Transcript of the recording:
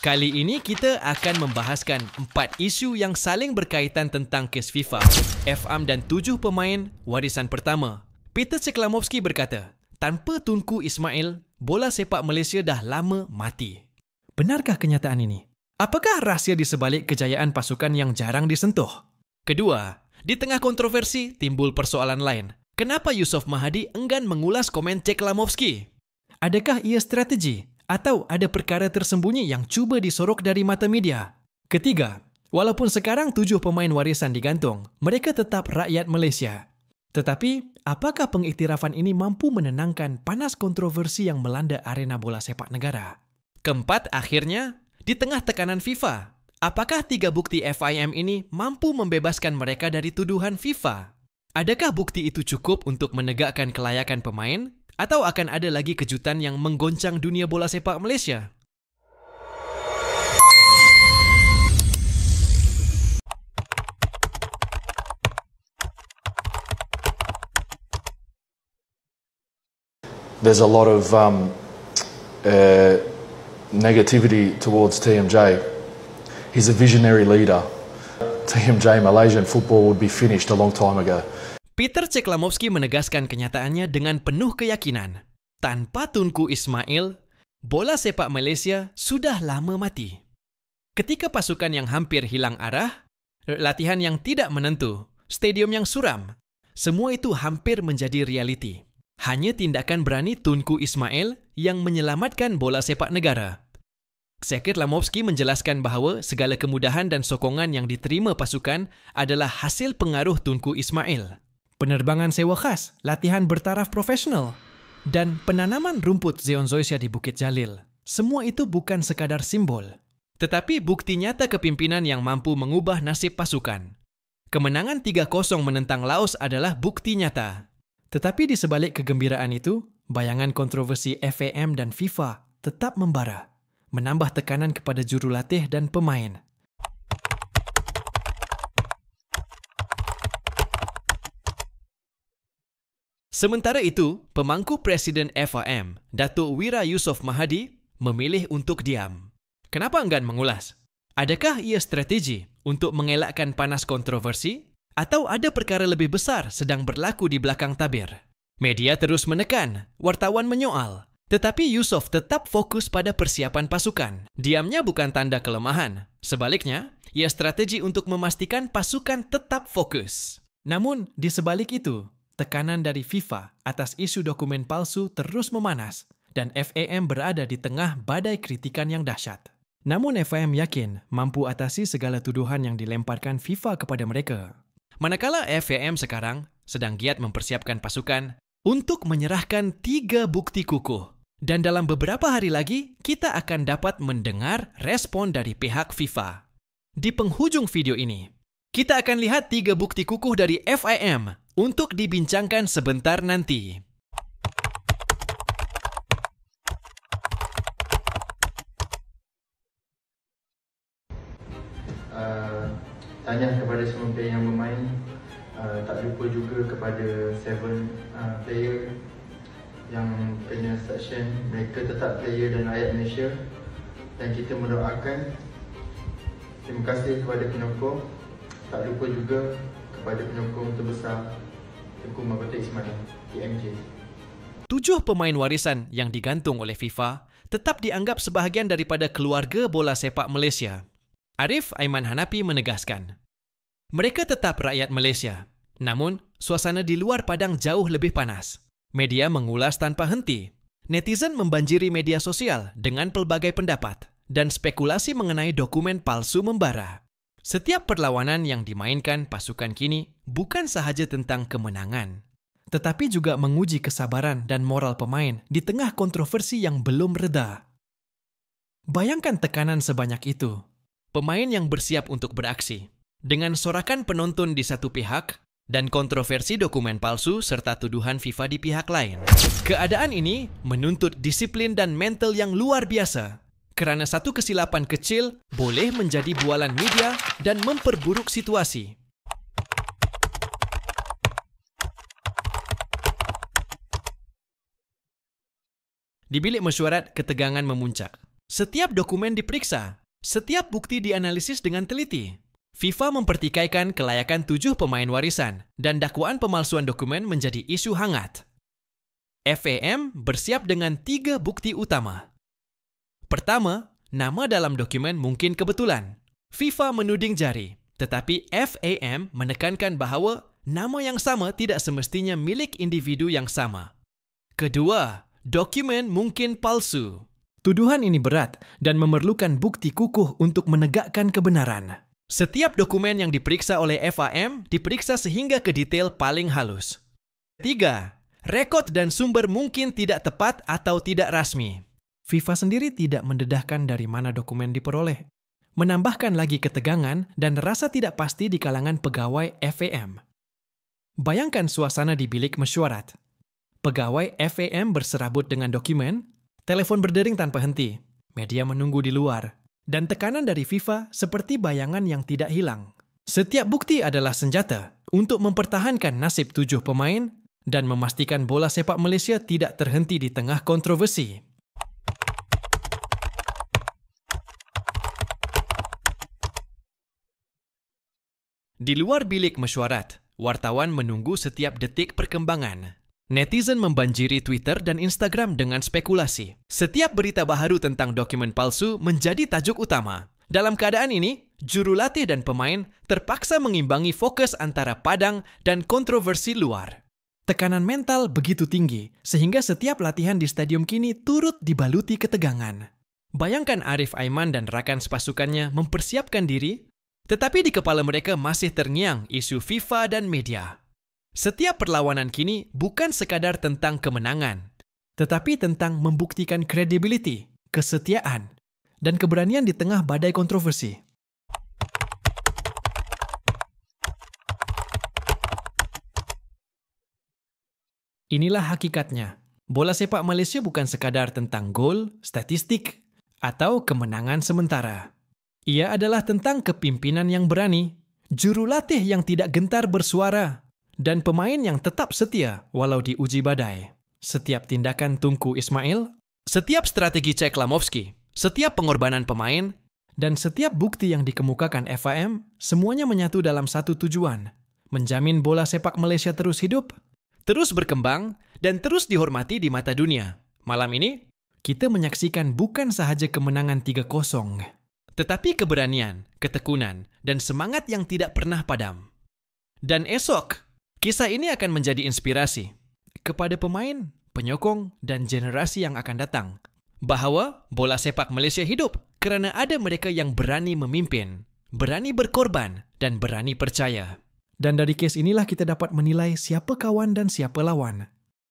Kali ini kita akan membahaskan 4 isu yang saling berkaitan tentang kes FIFA, FAM dan 7 pemain warisan pertama. Peter Ceklamovski berkata, tanpa Tunku Ismail, bola sepak Malaysia dah lama mati. Benarkah kenyataan ini? Apakah rahsia di sebalik kejayaan pasukan yang jarang disentuh? Kedua, di tengah kontroversi timbul persoalan lain. Kenapa Yusof Mahadi enggan mengulas komen Ceklamovski? Adakah ia strategi? Atau ada perkara tersembunyi yang cuba disorok dari mata media? Ketiga, walaupun sekarang 7 pemain warisan digantung, mereka tetap rakyat Malaysia. Tetapi, apakah pengiktirafan ini mampu menenangkan panas kontroversi yang melanda arena bola sepak negara? Keempat, akhirnya, di tengah tekanan FIFA, apakah 3 bukti FIM ini mampu membebaskan mereka dari tuduhan FIFA? Adakah bukti itu cukup untuk menegakkan kelayakan pemain? Atau akan ada lagi kejutan yang menggoncang dunia bola sepak Malaysia? There's a lot of negativity towards TMJ. He's a visionary leader. TMJ, Malaysian football would be finished a long time ago. Peter Ceklamovski menegaskan kenyataannya dengan penuh keyakinan. Tanpa Tunku Ismail, bola sepak Malaysia sudah lama mati. Ketika pasukan yang hampir hilang arah, latihan yang tidak menentu, stadium yang suram, semua itu hampir menjadi realiti. Hanya tindakan berani Tunku Ismail yang menyelamatkan bola sepak negara. Ceklamovski menjelaskan bahawa segala kemudahan dan sokongan yang diterima pasukan adalah hasil pengaruh Tunku Ismail. Penerbangan sewa khas, latihan bertaraf profesional, dan penanaman rumput Zeon Zoysia di Bukit Jalil. Semua itu bukan sekadar simbol, tetapi bukti nyata kepimpinan yang mampu mengubah nasib pasukan. Kemenangan 3-0 menentang Laos adalah bukti nyata. Tetapi di sebalik kegembiraan itu, bayangan kontroversi FAM dan FIFA tetap membara, menambah tekanan kepada jurulatih dan pemain. Sementara itu, pemangku Presiden FAM, Datuk Wira Yusof Mahadi, memilih untuk diam. Kenapa enggan mengulas? Adakah ia strategi untuk mengelakkan panas kontroversi? Atau ada perkara lebih besar sedang berlaku di belakang tabir? Media terus menekan, wartawan menyoal. Tetapi Yusof tetap fokus pada persiapan pasukan. Diamnya bukan tanda kelemahan. Sebaliknya, ia strategi untuk memastikan pasukan tetap fokus. Namun, di sebalik itu, tekanan dari FIFA atas isu dokumen palsu terus memanas dan FAM berada di tengah badai kritikan yang dahsyat. Namun FAM yakin mampu atasi segala tuduhan yang dilemparkan FIFA kepada mereka. Manakala FAM sekarang sedang giat mempersiapkan pasukan untuk menyerahkan 3 bukti kukuh. Dan dalam beberapa hari lagi, kita akan dapat mendengar respon dari pihak FIFA. Di penghujung video ini, kita akan lihat 3 bukti kukuh dari FIM untuk dibincangkan sebentar nanti. Tanya kepada semua player yang bermain, tak lupa juga kepada 7 player yang kena section. Mereka tetap player dan rakyat Malaysia, dan kita mendoakan. Terima kasih kepada penyokong. Tak lupa juga kepada penyokong terbesar Tunku Ismail, TMJ. 7 pemain warisan yang digantung oleh FIFA tetap dianggap sebahagian daripada keluarga bola sepak Malaysia. Arif Aiman Hanapi menegaskan, mereka tetap rakyat Malaysia. Namun, suasana di luar padang jauh lebih panas. Media mengulas tanpa henti. Netizen membanjiri media sosial dengan pelbagai pendapat dan spekulasi mengenai dokumen palsu membara. Setiap perlawanan yang dimainkan pasukan kini bukan sahaja tentang kemenangan, tetapi juga menguji kesabaran dan moral pemain di tengah kontroversi yang belum reda. Bayangkan tekanan sebanyak itu. Pemain yang bersiap untuk beraksi, dengan sorakan penonton di satu pihak dan kontroversi dokumen palsu serta tuduhan FIFA di pihak lain. Keadaan ini menuntut disiplin dan mental yang luar biasa, kerana satu kesilapan kecil boleh menjadi bualan media dan memperburuk situasi. Di bilik mesyuarat, ketegangan memuncak. Setiap dokumen diperiksa, setiap bukti dianalisis dengan teliti. FIFA mempertikaikan kelayakan 7 pemain warisan dan dakwaan pemalsuan dokumen menjadi isu hangat. FAM bersiap dengan 3 bukti utama. Pertama, nama dalam dokumen mungkin kebetulan. FIFA menuding jari, tetapi FAM menekankan bahawa nama yang sama tidak semestinya milik individu yang sama. Kedua, dokumen mungkin palsu. Tuduhan ini berat dan memerlukan bukti kukuh untuk menegakkan kebenaran. Setiap dokumen yang diperiksa oleh FAM diperiksa sehingga ke detail paling halus. 3. Rekod dan sumber mungkin tidak tepat atau tidak rasmi. FIFA sendiri tidak mendedahkan dari mana dokumen diperoleh, menambahkan lagi ketegangan dan rasa tidak pasti di kalangan pegawai FAM. Bayangkan suasana di bilik mesyuarat. Pegawai FAM berserabut dengan dokumen, telepon berdering tanpa henti, media menunggu di luar, dan tekanan dari FIFA seperti bayangan yang tidak hilang. Setiap bukti adalah senjata untuk mempertahankan nasib 7 pemain dan memastikan bola sepak Malaysia tidak terhenti di tengah kontroversi. Di luar bilik mesyuarat, wartawan menunggu setiap detik perkembangan. Netizen membanjiri Twitter dan Instagram dengan spekulasi. Setiap berita baharu tentang dokumen palsu menjadi tajuk utama. Dalam keadaan ini, jurulatih dan pemain terpaksa mengimbangi fokus antara padang dan kontroversi luar. Tekanan mental begitu tinggi sehingga setiap latihan di stadium kini turut dibaluti ketegangan. Bayangkan Arif Aiman dan rakan sepasukannya mempersiapkan diri, tetapi di kepala mereka masih terngiang isu FIFA dan media. Setiap perlawanan kini bukan sekadar tentang kemenangan, tetapi tentang membuktikan kredibiliti, kesetiaan, dan keberanian di tengah badai kontroversi. Inilah hakikatnya. Bola sepak Malaysia bukan sekadar tentang gol, statistik, atau kemenangan sementara. Ia adalah tentang kepimpinan yang berani, jurulatih yang tidak gentar bersuara, dan pemain yang tetap setia walau diuji badai. Setiap tindakan Tunku Ismail, setiap strategi Cek Lamovski, setiap pengorbanan pemain, dan setiap bukti yang dikemukakan FAM, semuanya menyatu dalam satu tujuan, menjamin bola sepak Malaysia terus hidup, terus berkembang, dan terus dihormati di mata dunia. Malam ini, kita menyaksikan bukan sahaja kemenangan 3-0, tetapi keberanian, ketekunan, dan semangat yang tidak pernah padam. Dan esok, kisah ini akan menjadi inspirasi kepada pemain, penyokong, dan generasi yang akan datang. Bahawa bola sepak Malaysia hidup kerana ada mereka yang berani memimpin, berani berkorban, dan berani percaya. Dan dari kes inilah kita dapat menilai siapa kawan dan siapa lawan.